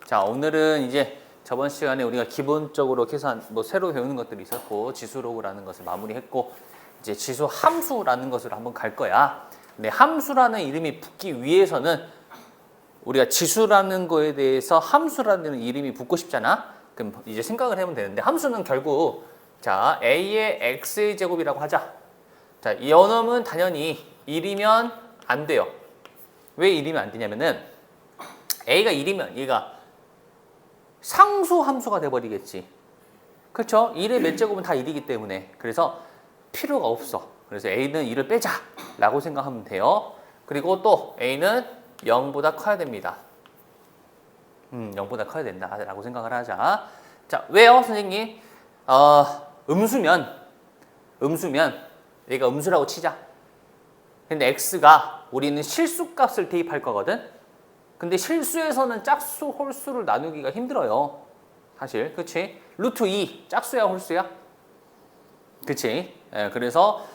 자, 오늘은 이제 저번 시간에 우리가 기본적으로 계산 새로 배우는 것들이 있었고 지수로그라는 것을 마무리했고 이제 지수 함수라는 것으로 한번 갈 거야. 근데 함수라는 이름이 붙기 위해서는 우리가 지수라는 거에 대해서 함수라는 이름이 붙고 싶잖아. 그럼 이제 생각을 해보면 되는데 함수는 결국 자 a의 x의 제곱이라고 하자. 자, 이 놈은 당연히 1이면 안 돼요. 왜 1이면 안 되냐면은 a가 1이면 얘가 상수 함수가 돼버리겠지. 그렇죠? 1의 몇 제곱은 다 1이기 때문에 그래서 필요가 없어. 그래서 a는 1을 빼자 라고 생각하면 돼요. 그리고 또 a는 0보다 커야 됩니다. 0보다 커야 된다 라고 생각을 하자. 자, 왜요 선생님? 음수면 얘가 음수라고 치자. 근데 x가 우리는 실수값을 대입할 거거든. 근데 실수에서는 짝수, 홀수를 나누기가 힘들어요. 사실, 그치? 루트 2, 짝수야, 홀수야? 그치? 예, 그래서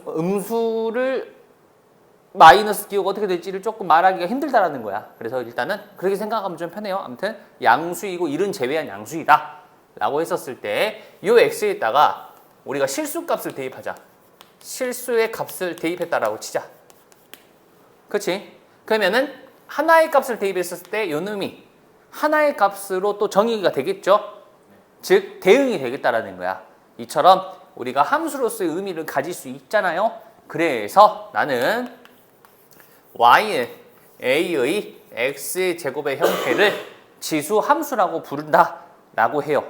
음수를 마이너스 기호가 어떻게 될지를 조금 말하기가 힘들다라는 거야. 그래서 일단은 그렇게 생각하면 좀 편해요. 아무튼 양수이고 1은 제외한 양수이다 라고 했었을 때 이 x에다가 우리가 실수값을 대입하자. 실수의 값을 대입했다라고 치자. 그치? 그러면은 하나의 값을 대입했을 때 요놈이 하나의 값으로 또 정의가 되겠죠? 즉 대응이 되겠다라는 거야. 이처럼 우리가 함수로서의 의미를 가질 수 있잖아요. 그래서 나는 y의 a의 x의 제곱의 형태를 지수 함수라고 부른다 라고 해요.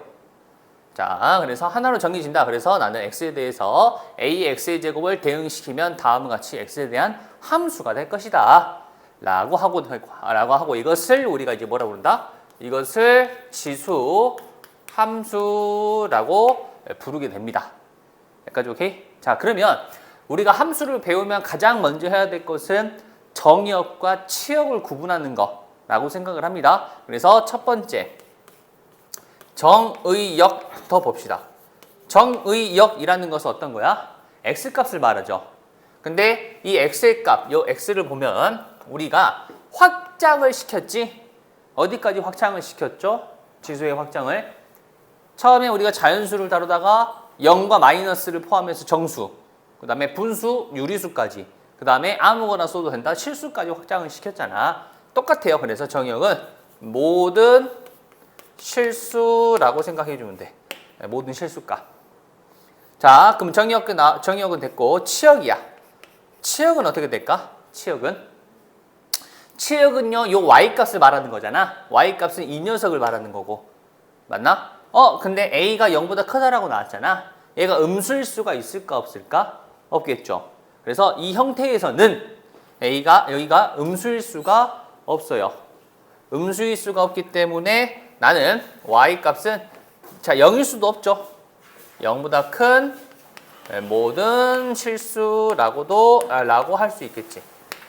자, 그래서 하나로 정해진다. 그래서 나는 x에 대해서 a의 x의 제곱을 대응시키면 다음과 같이 x에 대한 함수가 될 것이다 라고 하고 이것을 우리가 이제 뭐라고 부른다? 이것을 지수 함수라고 부르게 됩니다. 여기까지 오케이? 자, 그러면 우리가 함수를 배우면 가장 먼저 해야 될 것은 정의역과 치역을 구분하는 거라고 생각을 합니다. 그래서 첫 번째 정의역부터 봅시다. 정의역이라는 것은 어떤 거야? x값을 말하죠. 근데 이 x의 값, 요 x를 보면 우리가 확장을 시켰지? 어디까지 확장을 시켰죠? 지수의 확장을. 처음에 우리가 자연수를 다루다가 0과 마이너스를 포함해서 정수, 그 다음에 분수, 유리수까지, 그 다음에 아무거나 써도 된다, 실수까지 확장을 시켰잖아. 똑같아요. 그래서 정의역은 모든 실수라고 생각해주면 돼. 모든 실수값. 자, 그럼 정의역은 됐고 치역이야. 치역은 어떻게 될까? 치역은요, 요 y값을 말하는 거잖아. y값은 이 녀석을 말하는 거고. 맞나? 근데 a가 0보다 크다라고 나왔잖아. 얘가 음수일 수가 있을까 없을까? 없겠죠. 그래서 이 형태에서는 여기가 음수일 수가 없어요. 음수일 수가 없기 때문에 나는 y값은 자 0일 수도 없죠. 0보다 큰 모든 실수라고 할 수 있겠지.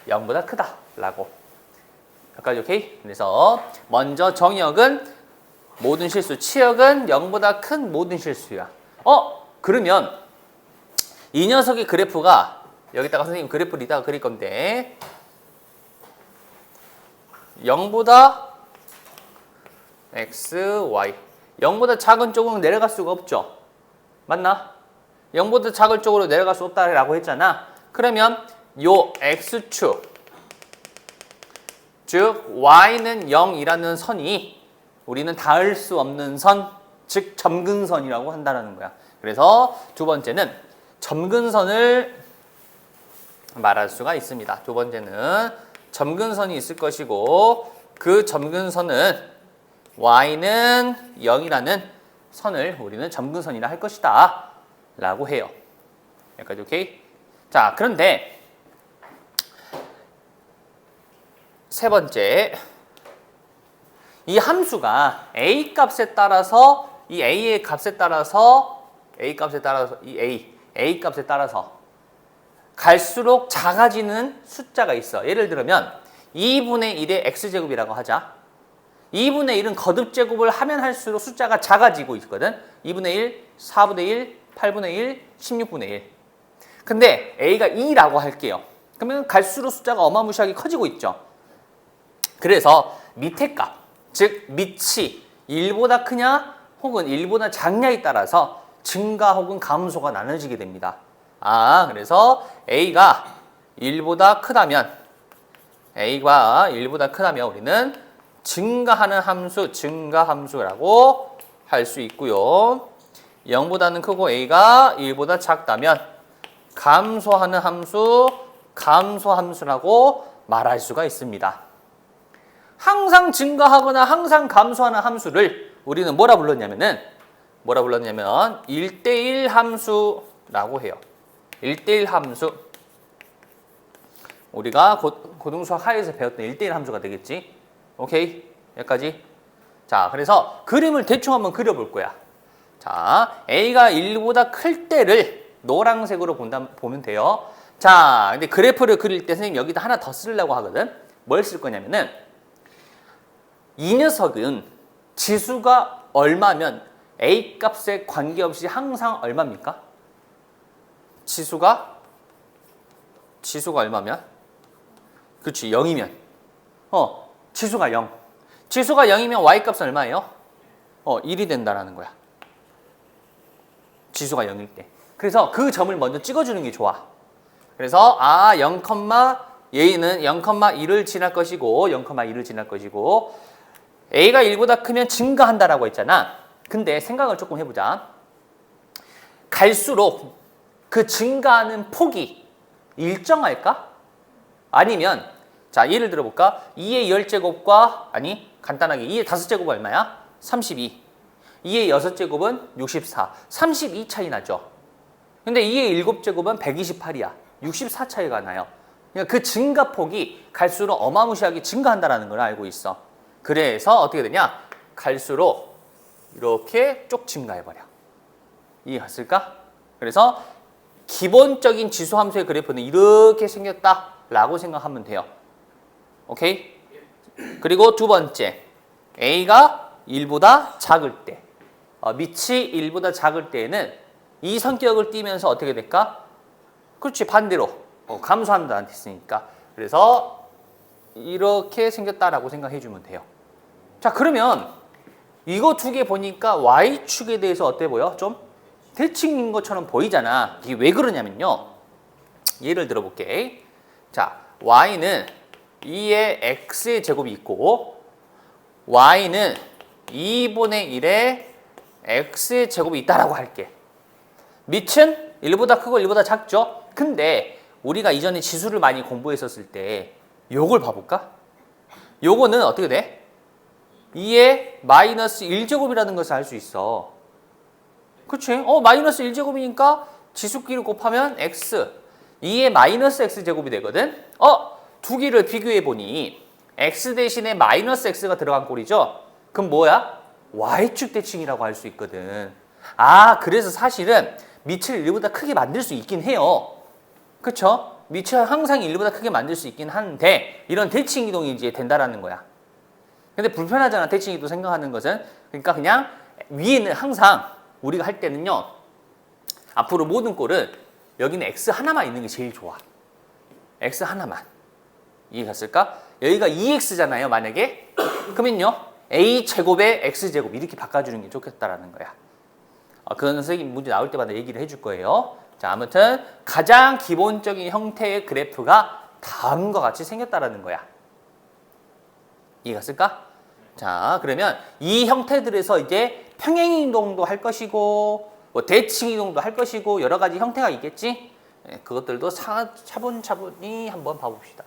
0보다 크다 라고. 여기까지 오케이? 그래서 먼저 정의역은 모든 실수, 치역은 0보다 큰 모든 실수야. 그러면 이 녀석의 그래프가 여기다가 선생님 그래프를 이따가 그릴 건데 0보다 x, y 0보다 작은 쪽으로 내려갈 수가 없죠. 맞나? 0보다 작은 쪽으로 내려갈 수 없다라고 했잖아. 그러면 요 x축 즉 y는 0이라는 선이 우리는 닿을 수 없는 선, 즉 점근선이라고 한다는 거야. 그래서 두 번째는 점근선을 말할 수가 있습니다. 두 번째는 점근선이 있을 것이고 그 점근선은 y는 0이라는 선을 우리는 점근선이라 할 것이다 라고 해요. 여기까지 오케이? 자, 그런데 세 번째, 이 함수가 a 값에 따라서 이 a의 값에 따라서 a 값에 따라서 갈수록 작아지는 숫자가 있어. 예를 들면 2분의 1의 x제곱이라고 하자. 2분의 1은 거듭제곱을 하면 할수록 숫자가 작아지고 있거든. 2분의 1, 4분의 1, 8분의 1, 16분의 1. 근데 a가 2라고 할게요. 그러면 갈수록 숫자가 어마무시하게 커지고 있죠. 그래서 밑에 값, 즉 밑이 1보다 크냐 혹은 1보다 작냐에 따라서 증가 혹은 감소가 나눠지게 됩니다. 그래서 A가 1보다 크다면 우리는 증가하는 함수, 증가함수라고 할 수 있고요. 0보다는 크고 A가 1보다 작다면 감소하는 함수, 감소함수라고 말할 수가 있습니다. 항상 증가하거나 항상 감소하는 함수를 우리는 뭐라 불렀냐면 1대1 함수라고 해요. 1대1 함수. 우리가 고등수학 하에서 배웠던 1대1 함수가 되겠지. 오케이? 여기까지. 자, 그래서 그림을 대충 한번 그려볼 거야. 자, A가 1보다 클 때를 노란색으로 보면 돼요. 자, 근데 그래프를 그릴 때 선생님 여기다 하나 더 쓰려고 하거든. 뭘 쓸 거냐면은 이 녀석은 지수가 얼마면 A 값에 관계없이 항상 얼마입니까? 지수가 얼마면? 그렇지, 0이면. 지수가 0. 지수가 0이면 Y 값은 얼마예요? 1이 된다라는 거야. 지수가 0일 때. 그래서 그 점을 먼저 찍어주는 게 좋아. 그래서 0, 얘는 0,1을 지날 것이고 0,1을 지날 것이고 A가 1보다 크면 증가한다라고 했잖아. 근데 생각을 조금 해보자. 갈수록 그 증가하는 폭이 일정할까? 아니면 자, 예를 들어볼까? 2의 10제곱과 간단하게 2의 5제곱은 얼마야? 32. 2의 6제곱은 64. 32 차이 나죠. 근데 2의 7제곱은 128이야. 64 차이가 나요. 그러니까 그 증가폭이 갈수록 어마무시하게 증가한다는 걸 알고 있어. 그래서 어떻게 되냐? 갈수록 이렇게 쭉 증가해버려. 이해갔을까? 그래서 기본적인 지수함수의 그래프는 이렇게 생겼다라고 생각하면 돼요. 오케이? 그리고 두 번째, A가 1보다 작을 때, 밑이 1보다 작을 때에는 이 성격을 띠면서 어떻게 될까? 그렇지, 반대로 감소한다 했으니까. 그래서 이렇게 생겼다라고 생각해 주면 돼요. 자, 그러면 이거 두 개 보니까 Y축에 대해서 어때 보여? 좀 대칭인 것처럼 보이잖아. 이게 왜 그러냐면요. 예를 들어볼게. 자, Y는 2의 X의 제곱이 있고 Y는 2분의 1의 X의 제곱이 있다라고 할게. 밑은 1보다 크고 1보다 작죠? 근데 우리가 이전에 지수를 많이 공부했었을 때 요걸 봐볼까? 요거는 어떻게 돼? 2의 마이너스 1제곱이라는 것을 알 수 있어. 그치? 마이너스 1제곱이니까 지수끼리 곱하면 X. 2의 마이너스 X제곱이 되거든? 두 개를 비교해보니 X 대신에 마이너스 X가 들어간 꼴이죠? 그럼 뭐야? Y축 대칭이라고 할 수 있거든. 그래서 사실은 밑을 1보다 크게 만들 수 있긴 해요. 그쵸? 밑을 항상 1보다 크게 만들 수 있긴 한데 이런 대칭 이동이 이제 된다라는 거야. 근데 불편하잖아, 대칭 이동 생각하는 것은. 그러니까 그냥 위에는 항상 우리가 할 때는요, 앞으로 모든 꼴은 여기는 X 하나만 있는 게 제일 좋아. X 하나만. 이해갔을까? 여기가 2X잖아요, 만약에. 그러면요, A 제곱에 X 제곱 이렇게 바꿔주는 게 좋겠다라는 거야. 그건 선생님 문제 나올 때마다 얘기를 해줄 거예요. 자, 아무튼 가장 기본적인 형태의 그래프가 다음과 같이 생겼다라는 거야. 이해갔을까? 자, 그러면 이 형태들에서 이제 평행이동도 할 것이고 뭐 대칭이동도 할 것이고 여러 가지 형태가 있겠지? 그것들도 차분차분히 한번 봐봅시다.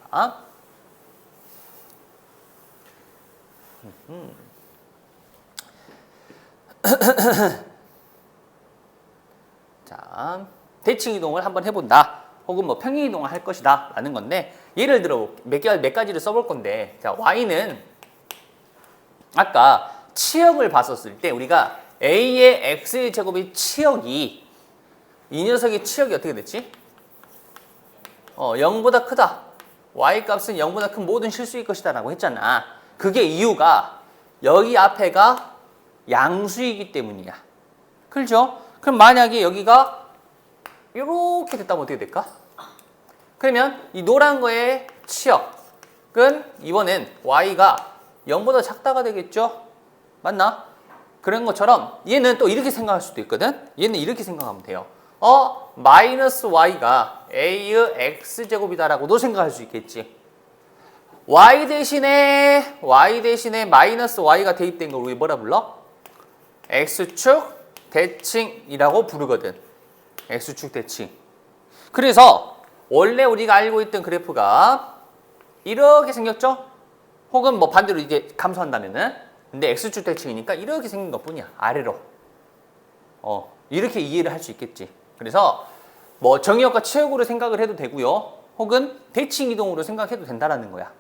자, 대칭 이동을 한번 해본다. 혹은 뭐 평행 이동을 할 것이다 라는 건데, 예를 들어 몇 가지를 써볼 건데, 자, Y는 아까 치역을 봤었을 때 우리가 A의 X의 제곱의 치역이, 이 녀석의 치역이 어떻게 됐지? 0보다 크다. Y 값은 0보다 큰 모든 실수일 것이다 라고 했잖아. 그게 이유가 여기 앞에가 양수이기 때문이야. 그렇죠? 그럼 만약에 여기가 이렇게 됐다면 어떻게 될까? 그러면 이 노란 거의 치역은 이번엔 Y가 0보다 작다가 되겠죠? 맞나? 그런 것처럼 얘는 또 이렇게 생각할 수도 있거든. 얘는 이렇게 생각하면 돼요. 마이너스 y가 a의 x제곱이다라고도 생각할 수 있겠지. y 대신에 마이너스 y가 대입된 걸 우리 뭐라 불러? x축 대칭이라고 부르거든. x축 대칭. 그래서 원래 우리가 알고 있던 그래프가 이렇게 생겼죠? 혹은 뭐 반대로 이게 감소한다면은, 근데 x축 대칭이니까 이렇게 생긴 것뿐이야. 아래로. 이렇게 이해를 할 수 있겠지. 그래서 뭐 정의역과 치역으로 생각을 해도 되고요. 혹은 대칭 이동으로 생각해도 된다라는 거야.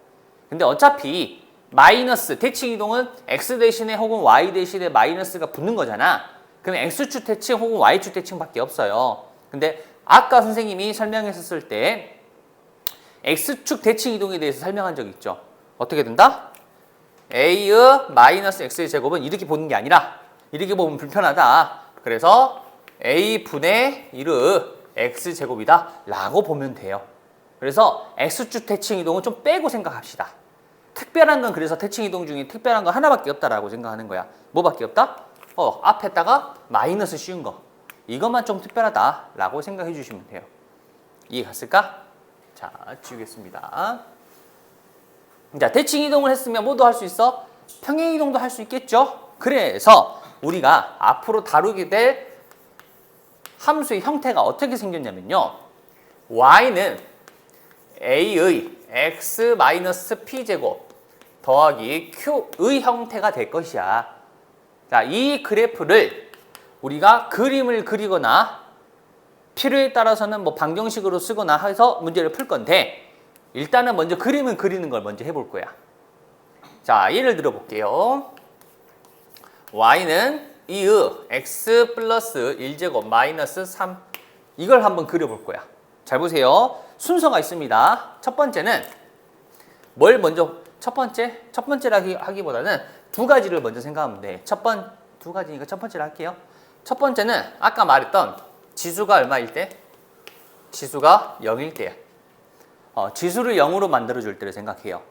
근데 어차피 마이너스 대칭 이동은 x 대신에 혹은 y 대신에 마이너스가 붙는 거잖아. 그럼 x축 대칭 혹은 y축 대칭밖에 없어요. 근데 아까 선생님이 설명했었을 때 x축 대칭 이동에 대해서 설명한 적 있죠. 어떻게 된다? a의 마이너스 x의 제곱은 이렇게 보는 게 아니라 이렇게 보면 불편하다. 그래서 a분의 1의 x제곱이다 라고 보면 돼요. 그래서 x축 대칭 이동은 좀 빼고 생각합시다. 특별한 건 그래서 대칭 이동 중에 특별한 건 하나밖에 없다라고 생각하는 거야. 뭐밖에 없다? 앞에다가 마이너스 씌운 거. 이것만 좀 특별하다라고 생각해 주시면 돼요. 이해 갔을까? 자, 지우겠습니다. 자, 대칭 이동을 했으면 뭐도 할 수 있어? 평행 이동도 할 수 있겠죠? 그래서 우리가 앞으로 다루게 될 함수의 형태가 어떻게 생겼냐면요. y는 a의 x-p제곱 더하기 q의 형태가 될 것이야. 자, 이 그래프를 우리가 그림을 그리거나 필요에 따라서는 뭐 방정식으로 쓰거나 해서 문제를 풀 건데, 일단은 먼저 그림을 그리는 걸 먼저 해볼 거야. 자, 예를 들어 볼게요. y는 2의 x 플러스 1제곱 마이너스 3, 이걸 한번 그려볼 거야. 잘 보세요. 순서가 있습니다. 첫 번째는 뭘 먼저, 첫 번째라 하기보다는 두 가지를 먼저 생각하면 돼. 두 가지니까 첫 번째로 할게요. 첫 번째는 아까 말했던 지수가 얼마일 때? 지수가 0일 때. 지수를 0으로 만들어줄 때를 생각해요.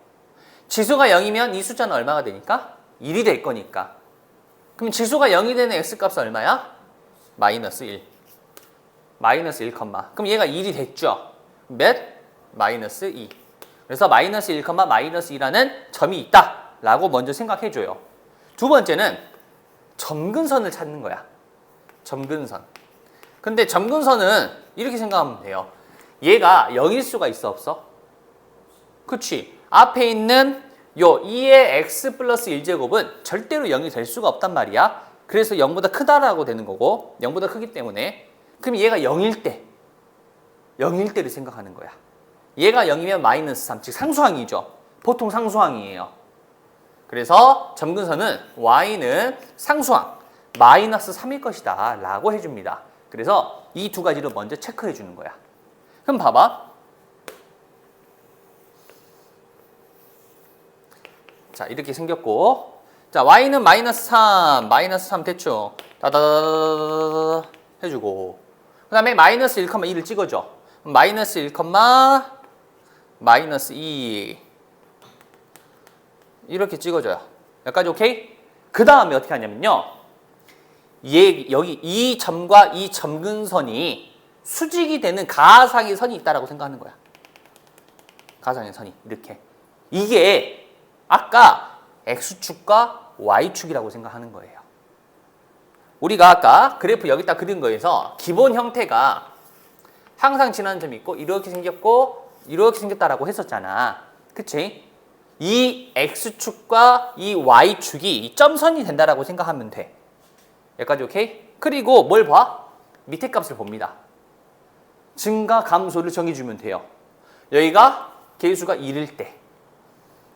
지수가 0이면 이 숫자는 얼마가 되니까? 1이 될 거니까. 그럼 지수가 0이 되는 x값은 얼마야? 마이너스 1. 마이너스 1, 그럼 얘가 1이 됐죠? 몇? 마이너스 2. 그래서 마이너스 1, 마이너스 2라는 점이 있다 라고 먼저 생각해줘요. 두 번째는 점근선을 찾는 거야. 점근선. 근데 점근선은 이렇게 생각하면 돼요. 얘가 0일 수가 있어, 없어? 그치? 앞에 있는 요 2의 x 플러스 1제곱은 절대로 0이 될 수가 없단 말이야. 그래서 0보다 크다라고 되는 거고, 0보다 크기 때문에. 그럼 얘가 0일 때를 생각하는 거야. 얘가 0이면 마이너스 3, 즉 상수항이죠. 보통 상수항이에요. 그래서 점근선은 y는 상수항 마이너스 3일 것이다 라고 해줍니다. 그래서 이 두 가지를 먼저 체크해 주는 거야. 그럼 봐봐. 자, 이렇게 생겼고, 자, y는 마이너스 3 대충 다다다다다다 해주고, 그 다음에 마이너스 1, 2를 찍어줘. 마이너스 1, 마이너스 2 이렇게 찍어줘요. 여기까지 오케이? 그 다음에 어떻게 하냐면요. 여기 이 점과 이 점근선이 수직이 되는 가상의 선이 있다라고 생각하는 거야. 가상의 선이 이렇게. 이게 아까 x축과 y축이라고 생각하는 거예요. 우리가 아까 그래프 여기다 그린 거에서 기본 형태가 항상 지나는 점이 있고 이렇게 생겼고 이렇게 생겼다라고 했었잖아. 그치? 이 x축과 이 y축이 이 점선이 된다라고 생각하면 돼. 여기까지 오케이? 그리고 뭘 봐? 밑에 값을 봅니다. 증가 감소를 정해주면 돼요. 여기가 개수가 1일 때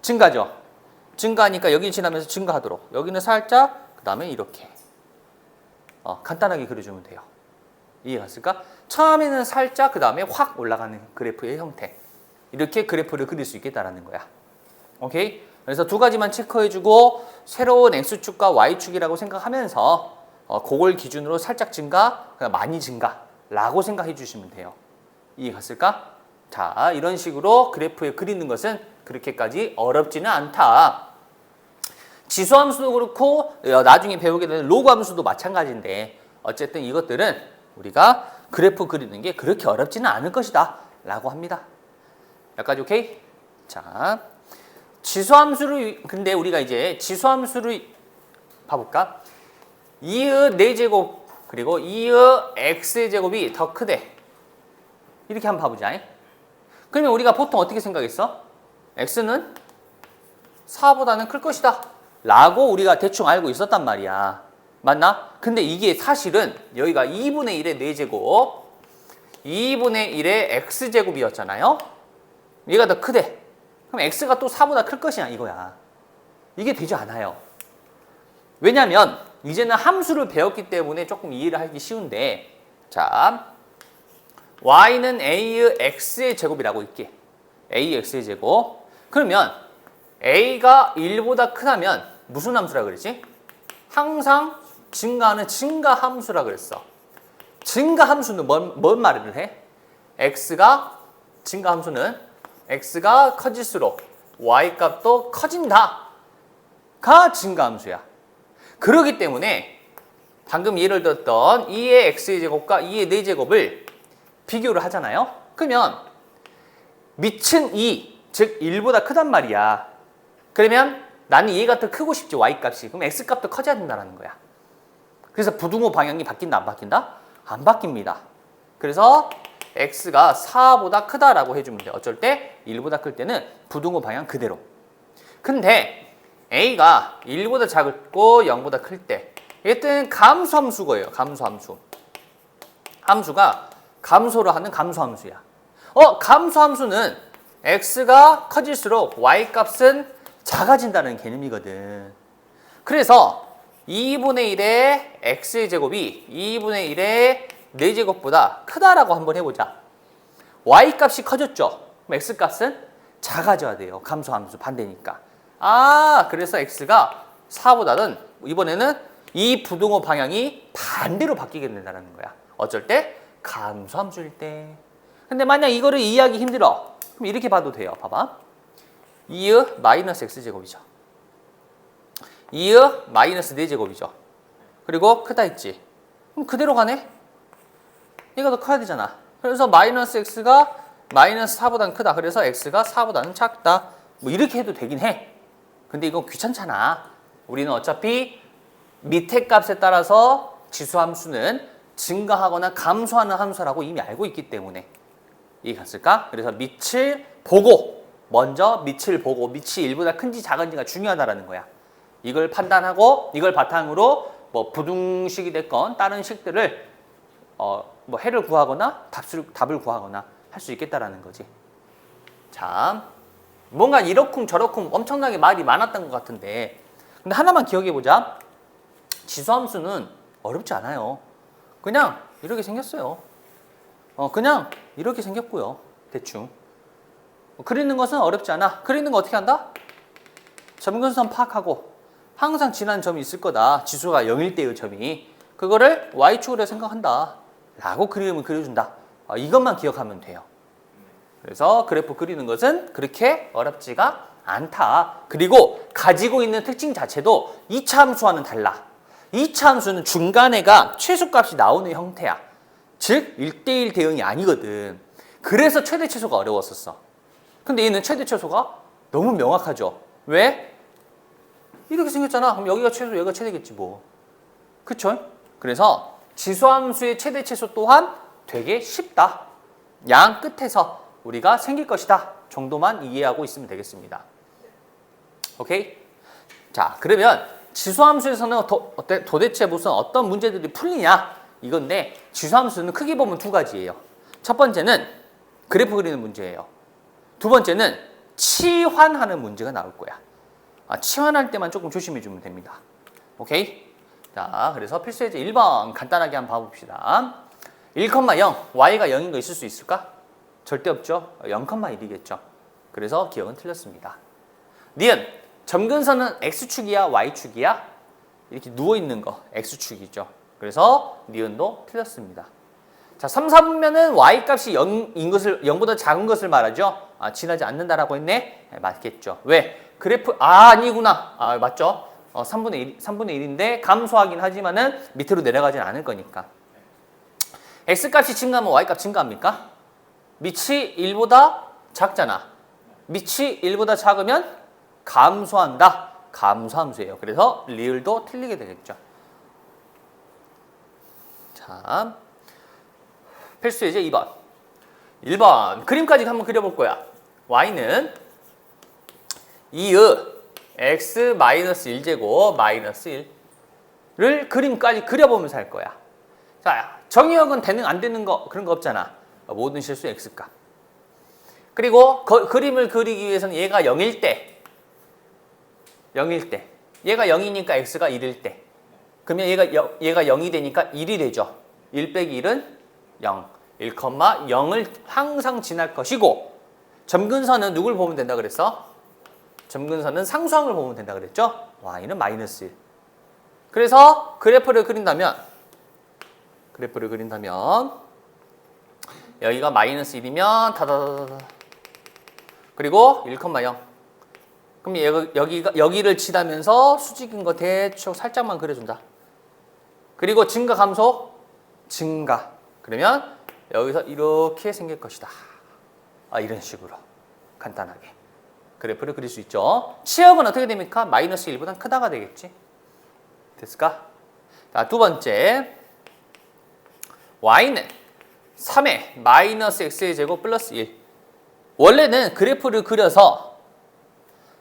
증가죠. 증가하니까 여기 지나면서 증가하도록, 여기는 살짝, 그 다음에 이렇게 간단하게 그려주면 돼요. 이해갔을까? 처음에는 살짝, 그 다음에 확 올라가는 그래프의 형태. 이렇게 그래프를 그릴 수 있겠다라는 거야. 오케이? 그래서 두 가지만 체크해주고 새로운 x축과 y축이라고 생각하면서 그걸 기준으로 살짝 증가, 많이 증가라고 생각해 주시면 돼요. 이해갔을까? 자, 이런 식으로 그래프에 그리는 것은 그렇게까지 어렵지는 않다. 지수함수도 그렇고 나중에 배우게 되는 로그 함수도 마찬가지인데 어쨌든 이것들은 우리가 그래프 그리는 게 그렇게 어렵지는 않을 것이다 라고 합니다. 여기까지 오케이? 자, 지수함수를 근데 우리가 이제 지수함수를 봐볼까? 2의 4제곱 그리고 2의 x의 제곱이 더 크대. 이렇게 한번 봐보자. 그러면 우리가 보통 어떻게 생각했어? x는 4보다는 클 것이다 라고 우리가 대충 알고 있었단 말이야. 맞나? 근데 이게 사실은 여기가 2분의 1의 4제곱 2분의 1의 x제곱이었잖아요. 얘가 더 크대. 그럼 x가 또 4보다 클 것이냐 이거야. 이게 되지 않아요. 왜냐면 이제는 함수를 배웠기 때문에 조금 이해를 하기 쉬운데, 자, y는 a의 x의 제곱이라고 있게. a x의 제곱. 그러면 a가 1보다 크다면 무슨 함수라 그랬지? 항상 증가하는 증가함수라 그랬어. 증가함수는 뭔 말을 해? 증가함수는 x가 커질수록 y 값도 커진다가 증가함수야. 그렇기 때문에 방금 예를 들었던 2의 x의 제곱과 2의 4제곱을 비교를 하잖아요. 그러면 밑은 2, 즉 1보다 크단 말이야. 그러면 나는 얘가 더 크고 싶지, y 값이. 그럼 x 값도 커져야 된다는 거야. 그래서 부등호 방향이 바뀐다 안 바뀐다? 안 바뀝니다. 그래서 x가 4보다 크다라고 해주면 돼. 어쩔 때 1보다 클 때는 부등호 방향 그대로. 근데 a가 1보다 작고 0보다 클 때 이때는 감소함수고예요. 감소함수. 함수가 감소를 하는 감소함수야. 감소함수는 x가 커질수록 y 값은 작아진다는 개념이거든. 그래서 2분의 1의 x의 제곱이 2분의 1의 4제곱보다 크다라고 한번 해보자. y 값이 커졌죠? 그럼 x 값은 작아져야 돼요. 감소함수 반대니까. 그래서 x가 4보다는 이번에는 이 부등호 방향이 반대로 바뀌게 된다는 거야. 어쩔 때? 감소함수일 때. 근데 만약 이거를 이해하기 힘들어. 그럼 이렇게 봐도 돼요. 봐봐. 2의 마이너스 x제곱이죠. 2의 마이너스 4제곱이죠. 그리고 크다 했지. 그럼 그대로 가네? 얘가 더 커야 되잖아. 그래서 마이너스 x가 마이너스 4보다는 크다. 그래서 x가 4보다는 작다. 뭐 이렇게 해도 되긴 해. 근데 이건 귀찮잖아. 우리는 어차피 밑에 값에 따라서 지수함수는 증가하거나 감소하는 함수라고 이미 알고 있기 때문에. 이해갔을까? 그래서 밑을 보고, 먼저 밑을 보고 밑이 1보다 큰지 작은지가 중요하다는 거야. 이걸 판단하고 이걸 바탕으로 뭐 부등식이 됐건 다른 식들을 뭐 해를 구하거나 답을 구하거나 할 수 있겠다라는 거지. 자, 뭔가 이러쿵 저러쿵 엄청나게 말이 많았던 것 같은데, 근데 하나만 기억해 보자. 지수함수는 어렵지 않아요. 그냥 이렇게 생겼어요. 그냥 이렇게 생겼고요. 대충. 그리는 것은 어렵지 않아. 그리는 거 어떻게 한다? 점근선 파악하고 항상 지나는 점이 있을 거다. 지수가 0일 때의 점이. 그거를 y축으로 생각한다. 라고 그림을 그려준다. 이것만 기억하면 돼요. 그래서 그래프 그리는 것은 그렇게 어렵지가 않다. 그리고 가지고 있는 특징 자체도 2차 함수와는 달라. 2차 함수는 중간에가 최소값이 나오는 형태야. 즉 1대1 대응이 아니거든. 그래서 최대 최소가 어려웠었어. 근데 얘는 최대 최소가 너무 명확하죠. 왜? 이렇게 생겼잖아. 그럼 여기가 최소, 여기가 최대겠지 뭐. 그쵸? 그래서 지수함수의 최대 최소 또한 되게 쉽다. 양 끝에서 우리가 생길 것이다 정도만 이해하고 있으면 되겠습니다. 오케이? 자, 그러면 지수함수에서는 도대체 무슨 어떤 문제들이 풀리냐 이건데, 지수함수는 크게 보면 두 가지예요. 첫 번째는 그래프 그리는 문제예요. 두 번째는 치환하는 문제가 나올 거야. 치환할 때만 조금 조심해 주면 됩니다. 오케이? 자, 그래서 필수예제 1번 간단하게 한번 봐봅시다. 1,0 y가 0인 거 있을 수 있을까? 절대 없죠. 0,1이겠죠. 그래서 기억은 틀렸습니다. 니은 점근선은 x축이야 y축이야? 이렇게 누워있는 거 x축이죠. 그래서 니은도 틀렸습니다. 자, 3, 4분면은 y값이 0보다 작은 것을 말하죠. 지나지 않는다라고 했네. 네, 맞겠죠. 왜? 그래프 아니구나. 맞죠. 3분의 1인데 감소하긴 하지만은 밑으로 내려가진 않을 거니까. x값이 증가하면 y값 증가합니까? 밑이 1보다 작잖아. 밑이 1보다 작으면 감소한다. 감소함수예요. 그래서 리을도 틀리게 되겠죠. 자, 필수 예제 2번. 1번 그림까지 한번 그려볼 거야. y는 2의 x-1제곱 마이너스 1을 그림까지 그려보면서 할 거야. 자, 정의역은 되는 안 되는 거 그런 거 없잖아. 모든 실수 x값. 그리고 그림을 그리기 위해서는 얘가 0일 때 얘가 0이니까 x가 1일 때 그러면 얘가 0이 되니까 1이 되죠. 1 빼기 1은 0. 1,0을 항상 지날 것이고 점근선은 누굴 보면 된다 그랬어? 점근선은 상수항을 보면 된다 그랬죠? y는 마이너스 1. 그래서 그래프를 그린다면 여기가 마이너스 1이면 다다다다 그리고 1,0 그럼 여기를 치다면서 수직인 거 대충 살짝만 그려준다. 그리고 증가 감소? 증가. 그러면 여기서 이렇게 생길 것이다. 이런 식으로 간단하게 그래프를 그릴 수 있죠. 치역은 어떻게 됩니까? 마이너스 1보다 크다가 되겠지. 됐을까? 자, 두 번째 y는 3의 마이너스 x의 제곱 플러스 1. 원래는 그래프를 그려서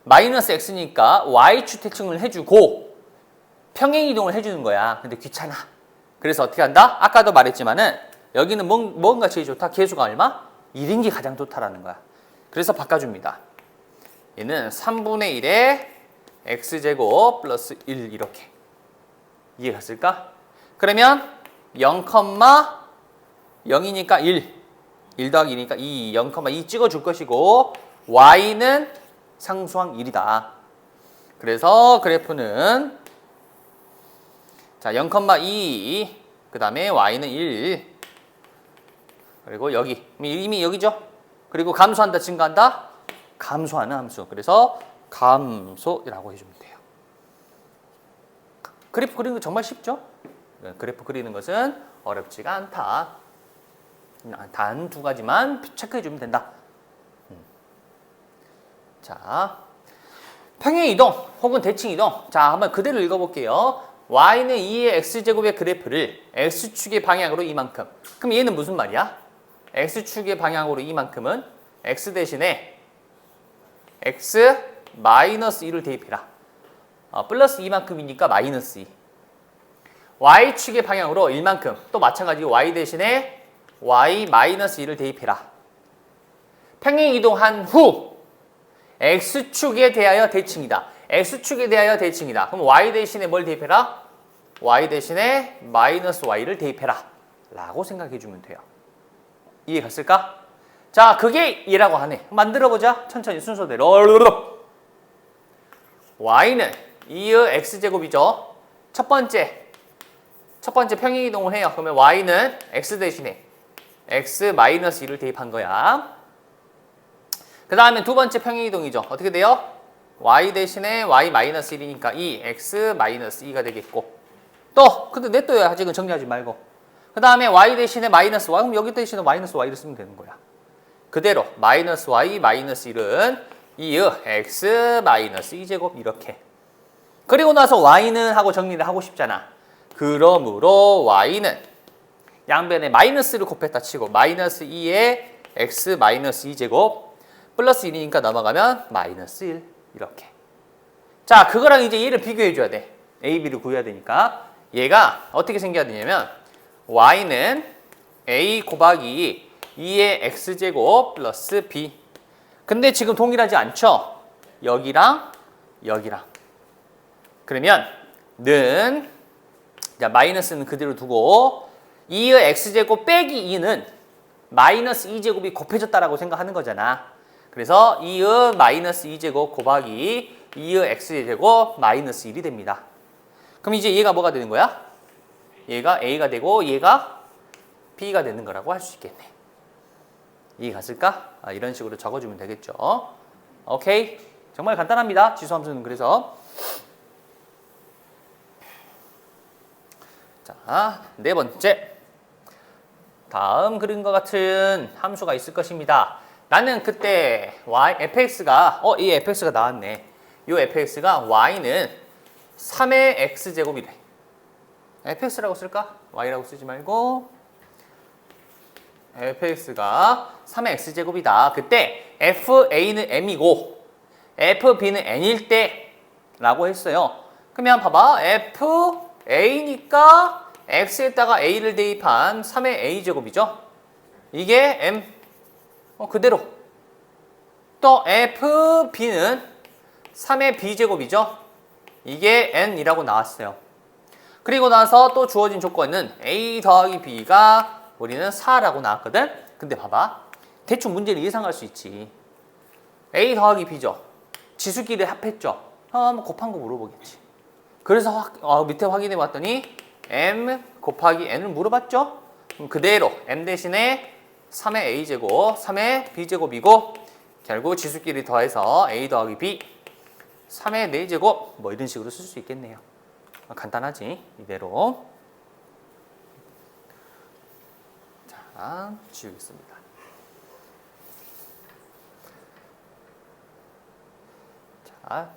마이너스 x니까 y축 대칭을 해주고 평행이동을 해주는 거야. 근데 귀찮아. 그래서 어떻게 한다? 아까도 말했지만은 여기는 뭔가 제일 좋다? 계수가 얼마? 1인 게 가장 좋다라는 거야. 그래서 바꿔줍니다. 얘는 3분의 1의 x제곱 플러스 1 이렇게. 이해갔을까? 그러면 0,0이니까 1 더하기 2니까 2, 0,2 찍어줄 것이고 y는 상수항 1이다. 그래서 그래프는 자 0,2 그 다음에 y는 1 그리고 여기 이미 여기죠. 그리고 감소한다 증가한다? 감소하는 함수. 그래서 감소라고 해주면 돼요. 그래프 그리는 거 정말 쉽죠? 그래프 그리는 것은 어렵지가 않다. 단 두 가지만 체크해주면 된다. 자, 평행이동 혹은 대칭이동. 자, 한번 그대로 읽어볼게요. y는 2의 x제곱의 그래프를 x축의 방향으로 이만큼. 그럼 얘는 무슨 말이야? x축의 방향으로 이만큼은 x 대신에 x 마이너스 2를 대입해라. 플러스 이만큼이니까 마이너스 2. y축의 방향으로 1만큼. 또 마찬가지로 y 대신에 y 마이너스 2를 대입해라. 평행이동한 후 x축에 대하여 대칭이다. x축에 대하여 대칭이다. 그럼 y 대신에 뭘 대입해라? y 대신에 마이너스 y를 대입해라. 라고 생각해주면 돼요. 이해 갔을까? 자, 그게 얘라고 하네. 만들어보자. 천천히 순서대로. y는 2의 x제곱이죠. 첫 번째 평행이동을 해요. 그러면 y는 x 대신에 x 마이너스 2를 대입한 거야. 그 다음에 두 번째 평행이동이죠. 어떻게 돼요? y 대신에 y 마이너스 1이니까 2 x 마이너스 2가 되겠고 또 근데 냅둬요. 아직은 정리하지 말고. 그 다음에 y 대신에 마이너스 y 그럼 여기 대신에 마이너스 y를 쓰면 되는 거야. 그대로 마이너스 y 마이너스 1은 2의 x 마이너스 2제곱 이렇게. 그리고 나서 y는 하고 정리를 하고 싶잖아. 그러므로 y는 양변에 마이너스를 곱했다 치고 마이너스 2의 x 마이너스 2제곱 플러스 1이니까 넘어가면 마이너스 1 이렇게. 자, 그거랑 이제 얘를 비교해 줘야 돼. a, b를 구해야 되니까. 얘가 어떻게 생겨야 되냐면 y는 a 곱하기 2의 x제곱 플러스 b. 근데 지금 동일하지 않죠? 여기랑 여기랑. 그러면 는 자, 마이너스는 그대로 두고 2의 x제곱 빼기 2는 마이너스 2제곱이 곱해졌다라고 생각하는 거잖아. 그래서 2의 마이너스 2제곱 곱하기 2의 x제곱 마이너스 1이 됩니다. 그럼 이제 얘가 뭐가 되는 거야? 얘가 a가 되고 얘가 b가 되는 거라고 할 수 있겠네. 이해 갔을까? 이런 식으로 적어주면 되겠죠. 오케이. 정말 간단합니다. 지수함수는 그래서 자, 네 번째. 다음 그림과 같은 함수가 있을 것입니다. 나는 그때 fx가 이 fx가 나왔네. 이 fx가 y는 3의 x제곱이래. fx라고 쓸까? y라고 쓰지 말고 fx가 3의 x제곱이다. 그때 fa는 m이고 fb는 n일 때 라고 했어요. 그러면 봐봐. fa니까 x에다가 a를 대입한 3의 a제곱이죠. 이게 m 그대로. 또 fb는 3의 b제곱이죠. 이게 n이라고 나왔어요. 그리고 나서 또 주어진 조건은 a 더하기 b가 우리는 4라고 나왔거든. 근데 봐봐. 대충 문제를 예상할 수 있지. a 더하기 b죠. 지수끼리 합했죠. 뭐 곱한 거 물어보겠지. 그래서 밑에 확인해 봤더니 m 곱하기 n을 물어봤죠. 그럼 그대로 m 대신에 3의 a제곱, 3의 b제곱이고 결국 지수끼리 더해서 a 더하기 b 3의 4제곱 뭐 이런 식으로 쓸 수 있겠네요. 간단하지? 이대로. 자, 지우겠습니다. 자,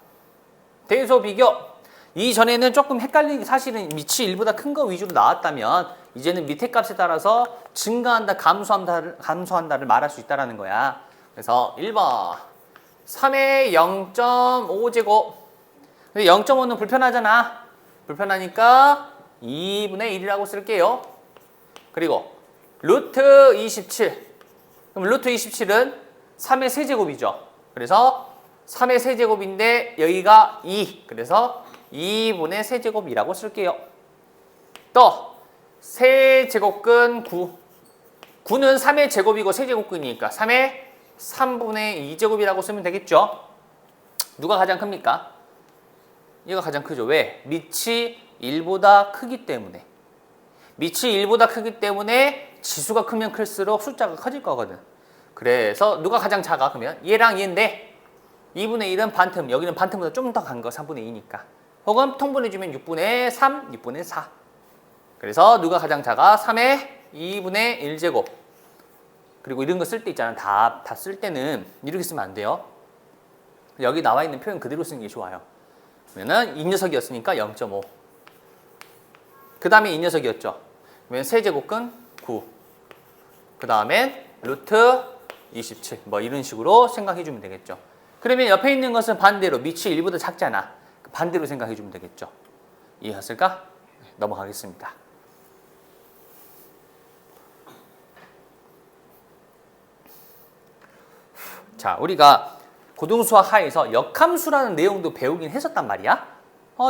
대소 비교. 이전에는 조금 헷갈리는 사실은 밑이 1보다 큰 거 위주로 나왔다면 이제는 밑에 값에 따라서 증가한다, 감소한다를 말할 수 있다는 거야. 그래서 1번 3의 0.5제곱. 근데 0.5는 불편하잖아. 불편하니까 2분의 1이라고 쓸게요. 그리고 루트 27. 그럼 루트 27은 3의 세제곱이죠. 그래서 3의 세제곱인데 여기가 2. 그래서 2분의 세제곱이라고 쓸게요. 또 세제곱근 9. 9는 3의 제곱이고 세제곱근이니까 3의 3분의 2제곱이라고 쓰면 되겠죠. 누가 가장 큽니까? 얘가 가장 크죠. 왜? 밑이 1보다 크기 때문에. 밑이 1보다 크기 때문에 지수가 크면 클수록 숫자가 커질 거거든. 그래서 누가 가장 작아? 그러면 얘랑 얘인데 2분의 1은 반틈. 여기는 반틈보다 좀 더 간 거 3분의 2니까. 혹은 통분해주면 6분의 3, 6분의 4. 그래서 누가 가장 작아? 3의 2분의 1제곱. 그리고 이런 거 쓸 때 있잖아. 다 쓸 때는 이렇게 쓰면 안 돼요. 여기 나와 있는 표현 그대로 쓰는 게 좋아요. 그러면은 이 녀석이었으니까 0.5. 그 다음에 이 녀석이었죠. 그러면 세제곱근 9. 그 다음엔 루트 27. 뭐 이런 식으로 생각해 주면 되겠죠. 그러면 옆에 있는 것은 반대로 밑이 1보다 작잖아. 반대로 생각해 주면 되겠죠. 이해했을까? 넘어가겠습니다. 자, 우리가 고등수학 하에서 역함수라는 내용도 배우긴 했었단 말이야.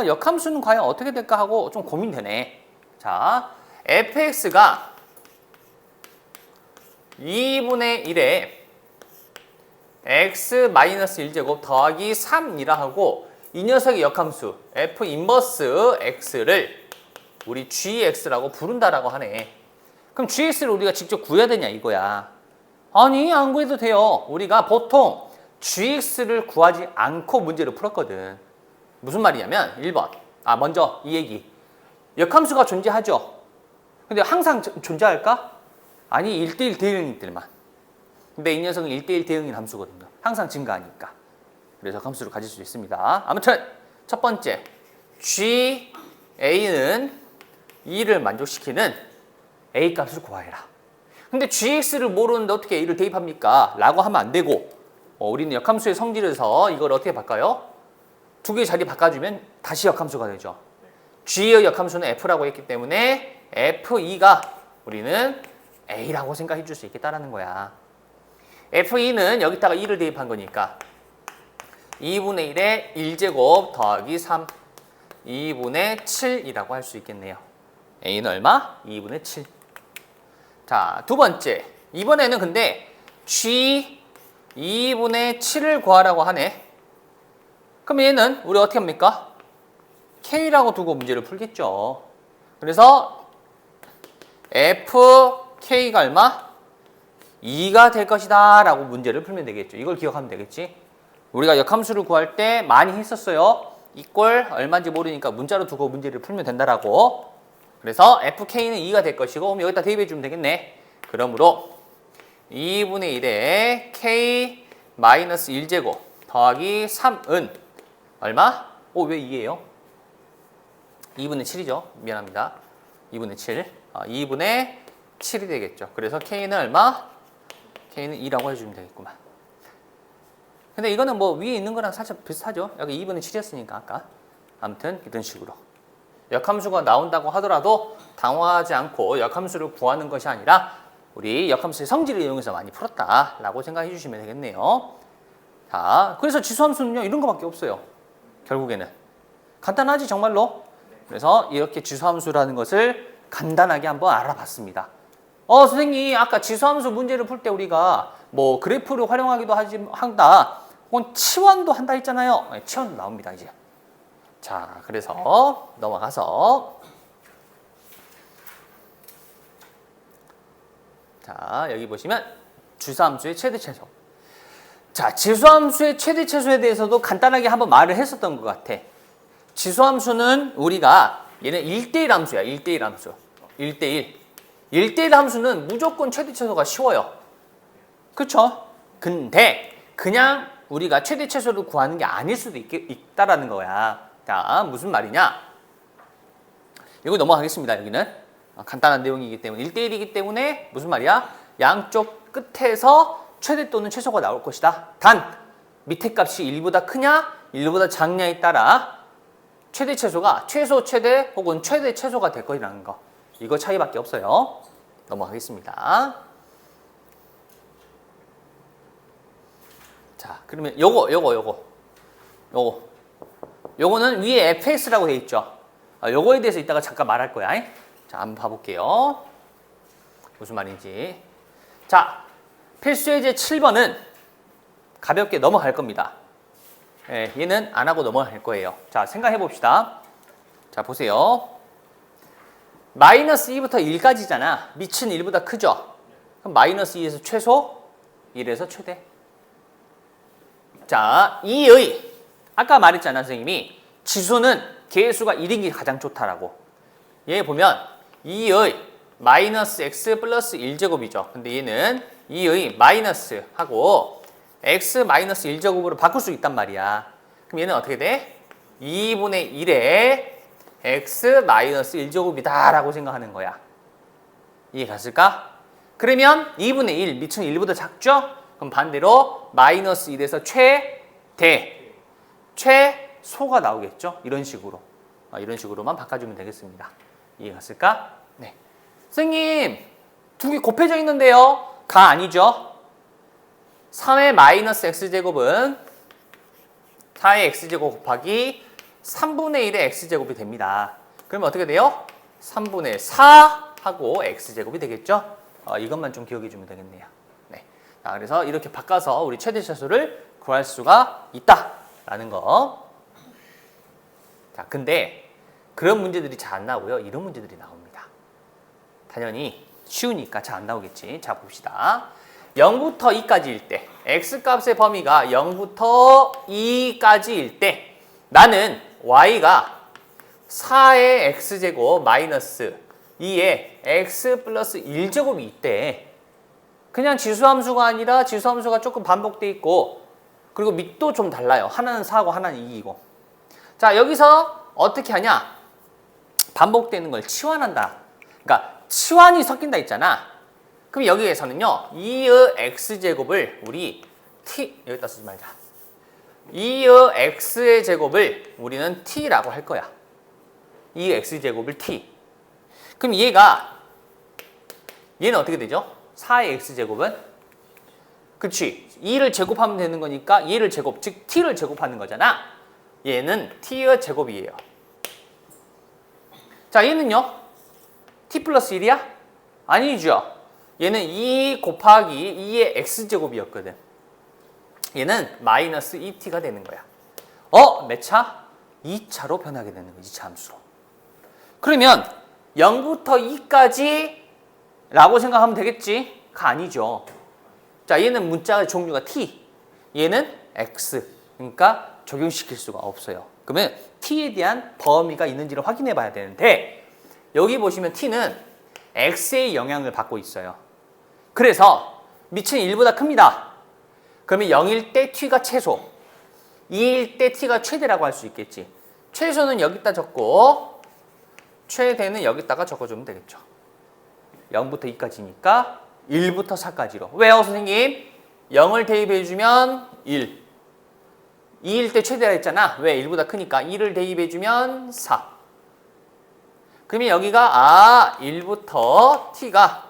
역함수는 과연 어떻게 될까 하고 좀 고민되네. 자, fx가 2분의 1에 x-1제곱 더하기 3이라 하고 이 녀석의 역함수 f 인버스 x를 우리 gx라고 부른다라고 하네. 그럼 gx를 우리가 직접 구해야 되냐 이거야. 아니, 안 구해도 돼요. 우리가 보통 gx를 구하지 않고 문제를 풀었거든. 무슨 말이냐면 1번. 먼저 이 얘기. 역함수가 존재하죠. 근데 항상 존재할까? 아니, 1대1 대응일 때만. 근데 이 녀석은 1대1 대응인 함수거든요. 항상 증가하니까. 그래서 함수를 가질 수 있습니다. 아무튼 첫 번째 GA는 2를 만족시키는 A 값을 구하해라. 근데 GX를 모르는데 어떻게 A를 대입합니까? 라고 하면 안 되고 우리는 역함수의 성질에서 이걸 어떻게 바꿔요? 두 개의 자리 바꿔주면 다시 역함수가 되죠. G의 역함수는 F라고 했기 때문에 F2가 우리는 A라고 생각해 줄 수 있겠다라는 거야. F2는 여기다가 2를 대입한 거니까 2분의 1에 1제곱 더하기 3 2분의 7이라고 할 수 있겠네요. A는 얼마? 2분의 7. 자, 두 번째. 이번에는 근데 G 2분의 7을 구하라고 하네. 그럼 얘는 우리 어떻게 합니까? K라고 두고 문제를 풀겠죠. 그래서 FK가 얼마? 2가 될 것이다 라고 문제를 풀면 되겠죠. 이걸 기억하면 되겠지. 우리가 역함수를 구할 때 많이 했었어요. 이꼴 얼마인지 모르니까 문자로 두고 문제를 풀면 된다라고. 그래서 fk는 2가 될 것이고 그럼 여기다 대입해 주면 되겠네. 그러므로 2분의 1에 k 마이너스 1제곱 더하기 3은 얼마? 왜 2예요? 2분의 7이죠. 미안합니다. 2분의 7. 2분의 7이 되겠죠. 그래서 k는 얼마? k는 2라고 해주면 되겠구만. 근데 이거는 뭐 위에 있는 거랑 살짝 비슷하죠. 여기 2분의 7이었으니까 아까. 아무튼 이런 식으로. 역함수가 나온다고 하더라도 당황하지 않고 역함수를 구하는 것이 아니라 우리 역함수의 성질을 이용해서 많이 풀었다라고 생각해 주시면 되겠네요. 자, 그래서 지수함수는요 이런 거밖에 없어요. 결국에는 간단하지 정말로. 그래서 이렇게 지수함수라는 것을 간단하게 한번 알아봤습니다. 선생님 아까 지수함수 문제를 풀 때 우리가 뭐 그래프를 활용하기도 한다. 혹은 치환도 한다 했잖아요. 치환도 나옵니다 이제. 자, 그래서 넘어가서 자, 여기 보시면 지수함수의 최대 최소. 자, 지수함수의 최대 최소에 대해서도 간단하게 한번 말을 했었던 것 같아. 지수함수는 우리가 얘는 1대1 함수야. 1대1 함수. 1대1. 1대1 함수는 무조건 최대 최소가 쉬워요. 그쵸? 근데 그냥 우리가 최대 최소를 구하는 게 아닐 수도 있다라는 거야. 자, 무슨 말이냐? 이거 넘어가겠습니다. 여기는 간단한 내용이기 때문에 1대1이기 때문에 무슨 말이야? 양쪽 끝에서 최대 또는 최소가 나올 것이다. 단 밑에 값이 1보다 크냐 1보다 작냐에 따라 최대 최소가 최소 최대 혹은 최대 최소가 될 것이라는 거. 이거 차이밖에 없어요. 넘어가겠습니다. 자, 그러면 요거는 위에 fx라고 돼 있죠. 요거에 대해서 이따가 잠깐 말할 거야. 자, 한번 봐볼게요. 무슨 말인지. 자, 필수예제 7번은 가볍게 넘어갈 겁니다. 얘는 안 하고 넘어갈 거예요. 자, 생각해 봅시다. 자, 보세요. 마이너스 2부터 1까지잖아. 밑은 1보다 크죠? 그럼 마이너스 2에서 최소, 1에서 최대. 자, 2의 아까 말했잖아, 선생님이. 지수는 개수가 1인 게 가장 좋다라고. 얘 보면 2의 마이너스 x 플러스 1제곱이죠. 근데 얘는 2의 마이너스 하고 x 마이너스 1제곱으로 바꿀 수 있단 말이야. 그럼 얘는 어떻게 돼? 2분의 1에 x 마이너스 1제곱이다 라고 생각하는 거야. 이해 갔을까? 그러면 2분의 1, 밑은 1보다 작죠? 그럼 반대로 마이너스 1에서 최소가 나오겠죠? 이런 식으로. 이런 식으로만 바꿔주면 되겠습니다. 이해 갔을까? 네. 선생님, 두 개 곱해져 있는데요? 가 아니죠? 3의 마이너스 x제곱은 4의 x제곱 곱하기 3분의 1의 x제곱이 됩니다. 그러면 어떻게 돼요? 3분의 4 하고 x제곱이 되겠죠? 이것만 좀 기억해 주면 되겠네요. 네. 자, 그래서 이렇게 바꿔서 우리 최대 최소를 구할 수가 있다라는 거. 자, 근데 그런 문제들이 잘 안 나오고요. 이런 문제들이 나옵니다. 당연히 쉬우니까 잘 안 나오겠지. 자, 봅시다. 0부터 2까지일 때 x값의 범위가 0부터 2까지일 때 나는 y가 4의 x제곱 마이너스 2의 x 플러스 1제곱이 있대. 그냥 지수함수가 아니라 지수함수가 조금 반복돼 있고 그리고 밑도 좀 달라요. 하나는 4고 하나는 2이고. 자, 여기서 어떻게 하냐? 반복되는 걸 치환한다. 그러니까 치환이 섞인다 있잖아. 그럼 여기에서는요. 2의 x제곱을 우리 여기다 쓰지 말자. 2의 x의 제곱을 우리는 t라고 할 거야. 2의 x제곱을 t. 그럼 얘는 어떻게 되죠? 4의 x제곱은? 그치. 2를 제곱하면 되는 거니까 얘를 제곱, 즉 t를 제곱하는 거잖아. 얘는 t의 제곱이에요. 자, 얘는요? t 플러스 1이야? 아니죠. 얘는 2 곱하기 2의 x제곱이었거든. 얘는 마이너스 2t가 되는 거야. 몇 차? 2차로 변하게 되는 거지, 2차 함수로. 그러면 0부터 2까지 라고 생각하면 되겠지? 가 아니죠. 자, 얘는 문자의 종류가 t, 얘는 x. 그러니까 적용시킬 수가 없어요. 그러면 t에 대한 범위가 있는지를 확인해 봐야 되는데 여기 보시면 t는 x의 영향을 받고 있어요. 그래서 밑은 1보다 큽니다. 그러면 0일 때 t가 최소, 2일 때 t가 최대라고 할 수 있겠지. 최소는 여기다 적고 최대는 여기다가 적어주면 되겠죠. 0부터 2까지니까 1부터 4까지로. 왜요, 선생님? 0을 대입해주면 1. 2일 때 최대라 했잖아. 왜? 1보다 크니까. 2를 대입해주면 4. 그러면 여기가 1부터 t가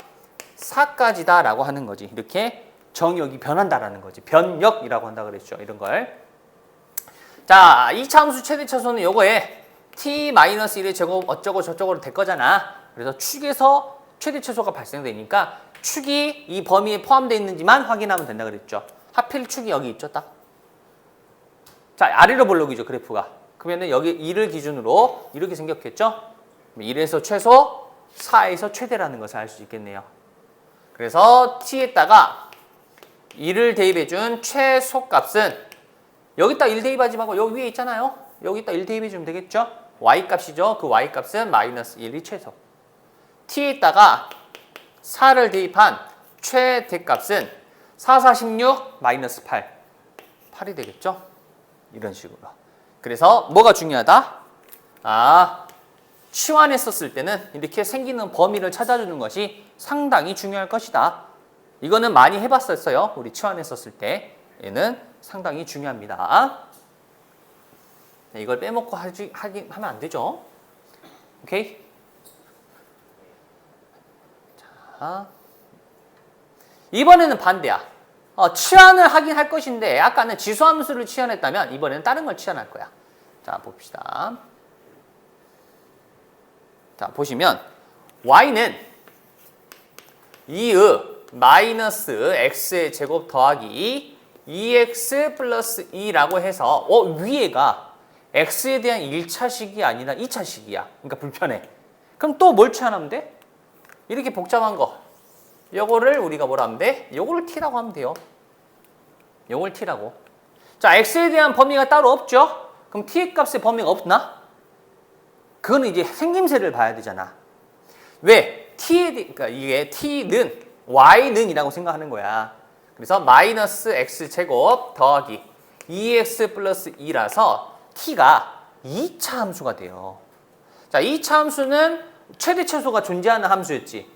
4까지다 라고 하는 거지. 이렇게 정역이 변한다라는 거지. 변역이라고 한다 그랬죠. 이런 걸. 자, 2차 함수 최대 차수는 요거에 t-1의 제곱 어쩌고 저쩌고로 될 거잖아. 그래서 축에서 최대 최소가 발생되니까 축이 이 범위에 포함되어 있는지만 확인하면 된다 그랬죠. 하필 축이 여기 있죠, 딱. 자, 아래로 볼록이죠, 그래프가. 그러면은 여기 2를 기준으로 이렇게 생겼겠죠? 1에서 최소, 4에서 최대라는 것을 알 수 있겠네요. 그래서 t에다가 1을 대입해준 최소값은 여기다 1 대입하지 말고 여기 위에 있잖아요. 여기다 1 대입해주면 되겠죠? y값이죠. 그 y값은 마이너스 1이 최소. t에다가 4를 대입한 최대값은 4, 4, 16, 마이너스 8. 8이 되겠죠? 이런 식으로. 그래서 뭐가 중요하다? 치환했었을 때는 이렇게 생기는 범위를 찾아주는 것이 상당히 중요할 것이다. 이거는 많이 해봤었어요. 우리 치환했었을 때. 얘는 상당히 중요합니다. 이걸 빼먹고 하면 안 되죠. 오케이? 자, 이번에는 반대야. 치환을 하긴 할 것인데 아까는 지수함수를 치환했다면 이번에는 다른 걸 치환할 거야. 자, 봅시다. 자, 보시면 y는 2의 마이너스 x의 제곱 더하기 2x 플러스 2라고 해서 위에가 x에 대한 1차식이 아니라 2차식이야. 그러니까 불편해. 그럼 또 뭘 치환하면 돼? 이렇게 복잡한 거. 요거를 우리가 뭐라 하면 돼? 요거를 t라고 하면 돼요. 요걸 t라고. 자, x에 대한 범위가 따로 없죠? 그럼 t의 값의 범위가 없나? 그거는 이제 생김새를 봐야 되잖아. 왜? 그러니까 이게 t는 y는 이라고 생각하는 거야. 그래서 마이너스 x제곱 더하기 2x 플러스 2라서 t가 2차 함수가 돼요. 자, 2차 함수는 최대 최소가 존재하는 함수였지.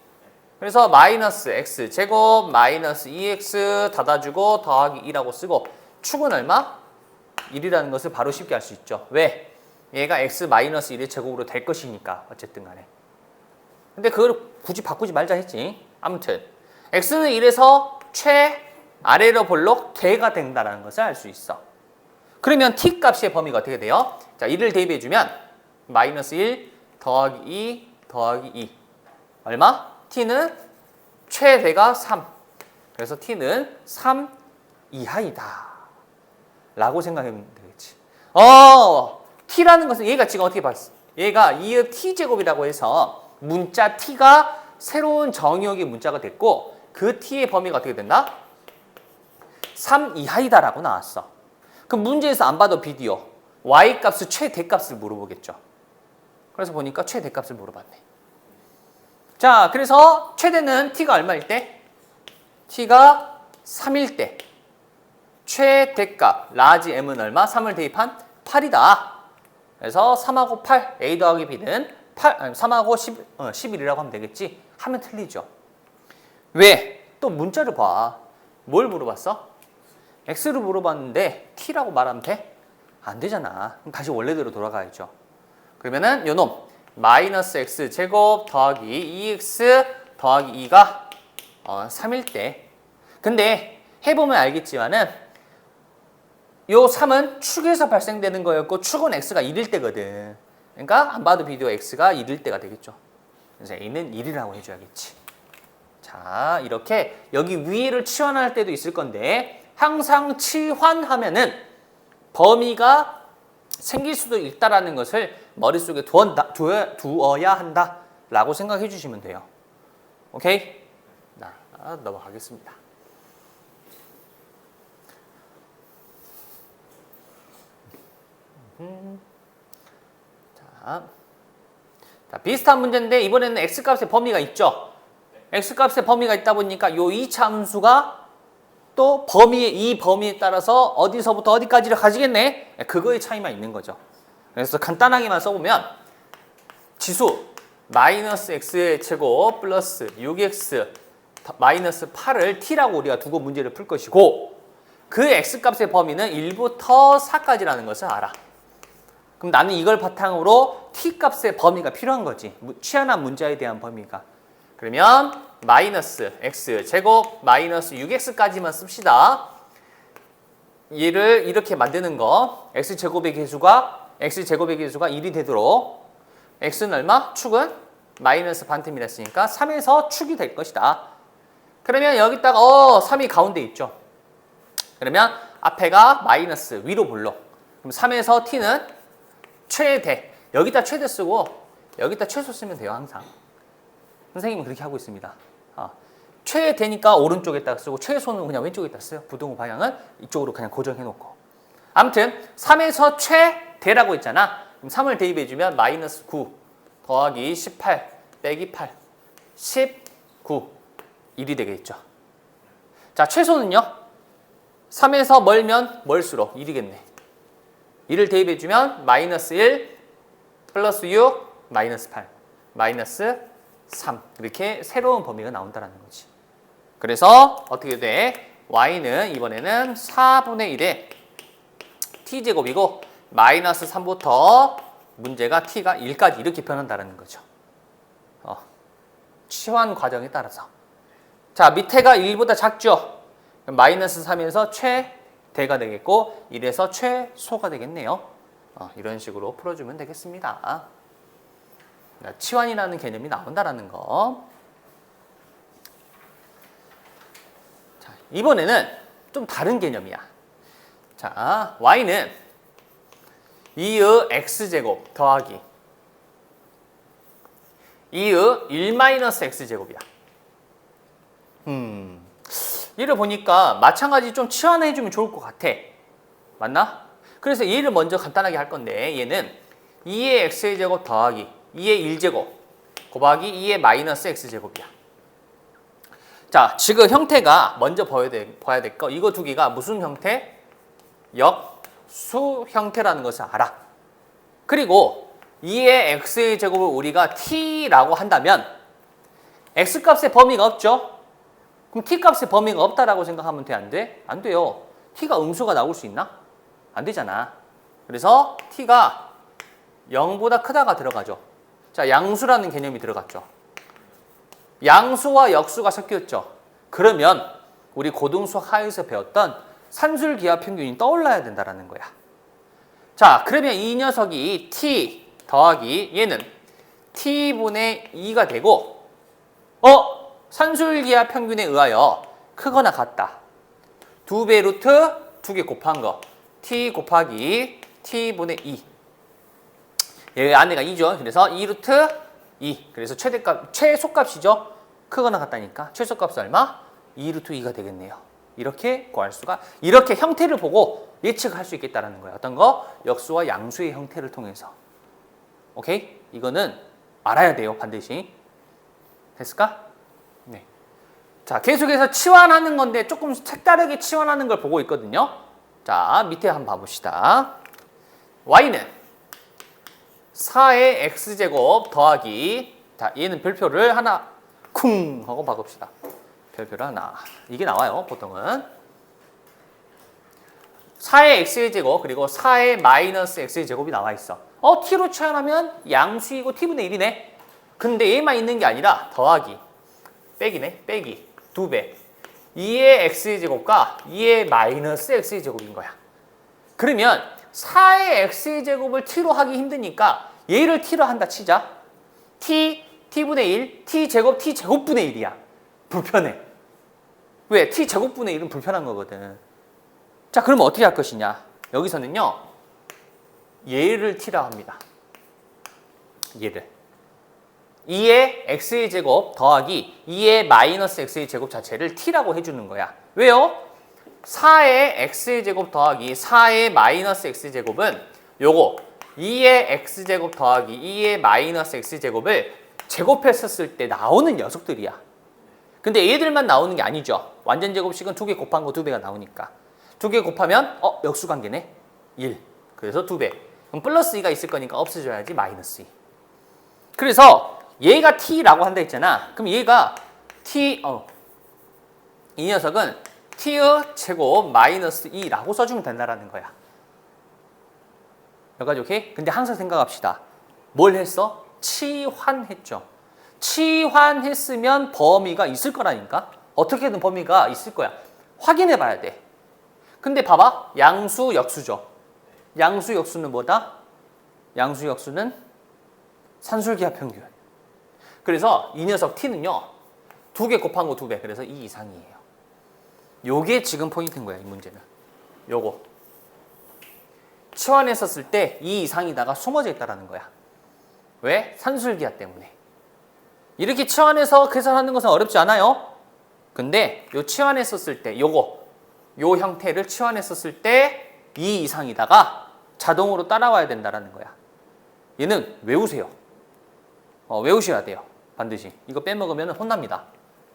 그래서 마이너스 x제곱 마이너스 2x 닫아주고 더하기 2라고 쓰고 축은 얼마? 1이라는 것을 바로 쉽게 알 수 있죠. 왜? 얘가 x 마이너스 1의 제곱으로 될 것이니까 어쨌든 간에. 근데 그걸 굳이 바꾸지 말자 했지. 아무튼 x는 1에서 아래로 볼록 개가 된다는 것을 알 수 있어. 그러면 t 값의 범위가 어떻게 돼요? 자, 1을 대입해주면 마이너스 1 더하기 2 더하기 2 얼마? t는 최대가 3. 그래서 t는 3 이하이다 라고 생각하면 되겠지. t라는 것은 얘가 지금 어떻게 봤어? 얘가 2의 t제곱이라고 해서 문자 t가 새로운 정의역의 문자가 됐고 그 t의 범위가 어떻게 된다? 3 이하이다 라고 나왔어. 그럼 문제에서 안 봐도 비디오 y값의 최대값을 물어보겠죠. 그래서 보니까 최대값을 물어봤네. 자, 그래서 최대는 t가 얼마일 때? t가 3일 때 최대값 라지 m은 얼마? 3을 대입한 8이다. 그래서 3하고 8 a 더하기 b는 3하고 11이라고 하면 되겠지. 하면 틀리죠. 왜? 또 문자를 봐. 뭘 물어봤어? x를 물어봤는데 t라고 말하면 돼? 안 되잖아. 그럼 다시 원래대로 돌아가야죠. 그러면은 요놈 마이너스 x 제곱 더하기 2x 더하기 2가 3일 때. 근데 해보면 알겠지만은 요 3은 축에서 발생되는 거였고 축은 x가 1일 때거든. 그러니까 안 봐도 비디오 x가 1일 때가 되겠죠. 그래서 a는 1이라고 해줘야겠지. 자, 이렇게 여기 위를 치환할 때도 있을 건데 항상 치환하면은 범위가 생길 수도 있다라는 것을 머릿속에 두어야 한다라고 생각해 주시면 돼요. 오케이? 자, 넘어가겠습니다. 자, 자, 비슷한 문제인데 이번에는 x값의 범위가 있죠. x값의 범위가 있다 보니까 요 2차 함수가 또 이 범위에 따라서 어디서부터 어디까지를 가지겠네. 그거의 차이만 있는 거죠. 그래서 간단하게만 써보면 지수 마이너스 x의 제곱 플러스 6x 마이너스 8을 t라고 우리가 두고 문제를 풀 것이고 그 x값의 범위는 1부터 4까지라는 것을 알아. 그럼 나는 이걸 바탕으로 t값의 범위가 필요한 거지. 취한한 문자에 대한 범위가. 그러면 마이너스 x 제곱 마이너스 6x까지만 씁시다. 얘를 이렇게 만드는 거 x제곱의 개수가 1이 되도록 x는 얼마? 축은 마이너스 반틈이라 했으니까 3에서 축이 될 것이다. 그러면 여기다가 3이 가운데 있죠. 그러면 앞에가 마이너스 위로 볼록. 그럼 3에서 t는 최대. 여기다 최대 쓰고 여기다 최소 쓰면 돼요. 항상. 선생님은 그렇게 하고 있습니다. 최대니까 오른쪽에다가 쓰고 최소는 그냥 왼쪽에다 써요. 부등호 방향은 이쪽으로 그냥 고정해 놓고. 아무튼 3에서 최대라고 했잖아. 그럼 3을 대입해주면 마이너스 9 더하기 18 빼기 8 19 1이 되겠죠. 자, 최소는요. 3에서 멀면 멀수록 1이겠네. 1을 대입해주면 마이너스 1 플러스 6 마이너스 8 마이너스 3 이렇게 새로운 범위가 나온다는 거지. 그래서 어떻게 돼? y는 이번에는 4분의 1의 t제곱이고 마이너스 3부터 문제가 t가 1까지 이렇게 변한다는 거죠. 치환 과정에 따라서. 자, 밑에가 1보다 작죠? 그럼 마이너스 3에서 최대가 되겠고 1에서 최소가 되겠네요. 이런 식으로 풀어주면 되겠습니다. 치환이라는 개념이 나온다는 거. 자, 이번에는 좀 다른 개념이야. 자, y는 2의 x제곱 더하기 2의 1-x제곱이야. 얘를 보니까 마찬가지 좀 치환해주면 좋을 것 같아. 맞나? 그래서 얘를 먼저 간단하게 할 건데 얘는 2의 x의 제곱 더하기 2의 1제곱 곱하기 2의 마이너스 x제곱이야. 자, 지금 형태가 먼저 봐야 될 거. 이거 두 개가 무슨 형태? 역수 형태라는 것을 알아. 그리고 2의 x의 제곱을 우리가 t라고 한다면 x값의 범위가 없죠? 그럼 t값의 범위가 없다라고 생각하면 돼? 안 돼? 안 돼요. t가 음수가 나올 수 있나? 안 되잖아. 그래서 t가 0보다 크다가 들어가죠. 자, 양수라는 개념이 들어갔죠. 양수와 역수가 섞였죠. 그러면 우리 고등수학 하에서 배웠던 산술기하 평균이 떠올라야 된다는 거야. 자, 그러면 이 녀석이 t 더하기 얘는 t분의 2가 되고 산술기하 평균에 의하여 크거나 같다. 2배 루트 2개 곱한 거 t 곱하기 t분의 2. 얘 안에가 2죠. 그래서 2 루트 2. 그래서 최소값이죠. 크거나 같다니까. 최소값은 얼마? 2 루트 2가 되겠네요. 이렇게 구할 수가, 이렇게 형태를 보고 예측할 수 있겠다는 거예요. 어떤 거? 역수와 양수의 형태를 통해서. 오케이? 이거는 알아야 돼요. 반드시. 됐을까? 네. 자, 계속해서 치환하는 건데 조금 색다르게 치환하는 걸 보고 있거든요. 자, 밑에 한번 봐봅시다. y는 4의 x제곱 더하기, 자, 얘는 별표를 하나 쿵 하고 바꿉시다. 별표를 하나. 이게 나와요, 보통은. 4의 x의 제곱 그리고 4의 마이너스 x의 제곱이 나와 있어. t로 치환하면 양수이고 t분의 1이네. 근데 얘만 있는 게 아니라 더하기, 빼기네, 빼기, 2배. 2의 x의 제곱과 2의 마이너스 x의 제곱인 거야. 그러면 4의 x의 제곱을 t로 하기 힘드니까 얘를 t로 한다 치자. t분의 1, t제곱분의 1이야. 불편해. 왜? t제곱분의 1은 불편한 거거든. 자, 그러면 어떻게 할 것이냐. 여기서는요. 얘를 t라 합니다. 얘를. 2의 x의 제곱 더하기 2의 마이너스 x의 제곱 자체를 t라고 해주는 거야. 왜요? 4의 x의 제곱 더하기 4의 마이너스 x의 제곱은 요거 2의 x제곱 더하기 2의 마이너스 x제곱을 제곱했었을 때 나오는 녀석들이야. 근데 얘들만 나오는 게 아니죠. 완전 제곱식은 2개 곱한 거 2배가 나오니까. 2개 곱하면 역수관계네. 1. 그래서 2배. 그럼 플러스 2가 있을 거니까 없어져야지 마이너스 2. 그래서 얘가 t라고 한다 했잖아. 그럼 얘가 이 녀석은 t의 제곱 마이너스 2라고 써주면 된다라는 거야. 여기까지 오케이? 근데 항상 생각합시다. 뭘 했어? 치환했죠. 치환했으면 범위가 있을 거라니까? 어떻게든 범위가 있을 거야. 확인해 봐야 돼. 근데 봐봐. 양수, 역수죠. 양수, 역수는 뭐다? 양수, 역수는 산술기하 평균. 그래서 이 녀석 t는요. 2개 곱한 거 2배. 그래서 2 이상이에요. 요게 지금 포인트인 거야, 이 문제는. 요거. 치환했었을 때 2 이상이다가 숨어져 있다라는 거야. 왜? 산술기하 때문에. 이렇게 치환해서 계산하는 것은 어렵지 않아요. 근데 요 치환했었을 때 요 형태를 치환했었을 때 2 이상이다가 자동으로 따라와야 된다라는 거야. 얘는 외우세요. 외우셔야 돼요. 반드시. 이거 빼먹으면 혼납니다.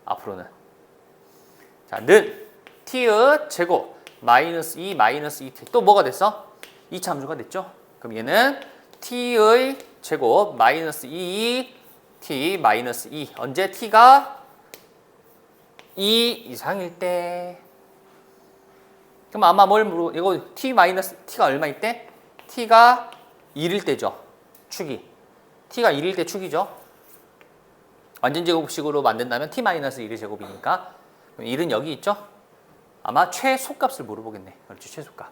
앞으로는. 자, 는 t의 제곱 마이너스 2 마이너스 2t. 또 뭐가 됐어? 2차 함수가 됐죠? 그럼 얘는 t의 제곱 마이너스 2t 마이너스 2. 언제 t가 2 이상일 때. 그럼 아마 이거 t 마이너스 t가 얼마일 때? t가 1일 때죠. 축이. t가 1일 때 축이죠. 완전 제곱식으로 만든다면 t 마이너스 1의 제곱이니까. 그럼 1은 여기 있죠? 아마 최소값을 물어보겠네. 그렇지, 최소값.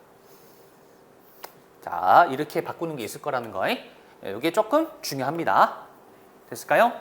자, 이렇게 바꾸는 게 있을 거라는 거. 이게 조금 중요합니다. 됐을까요?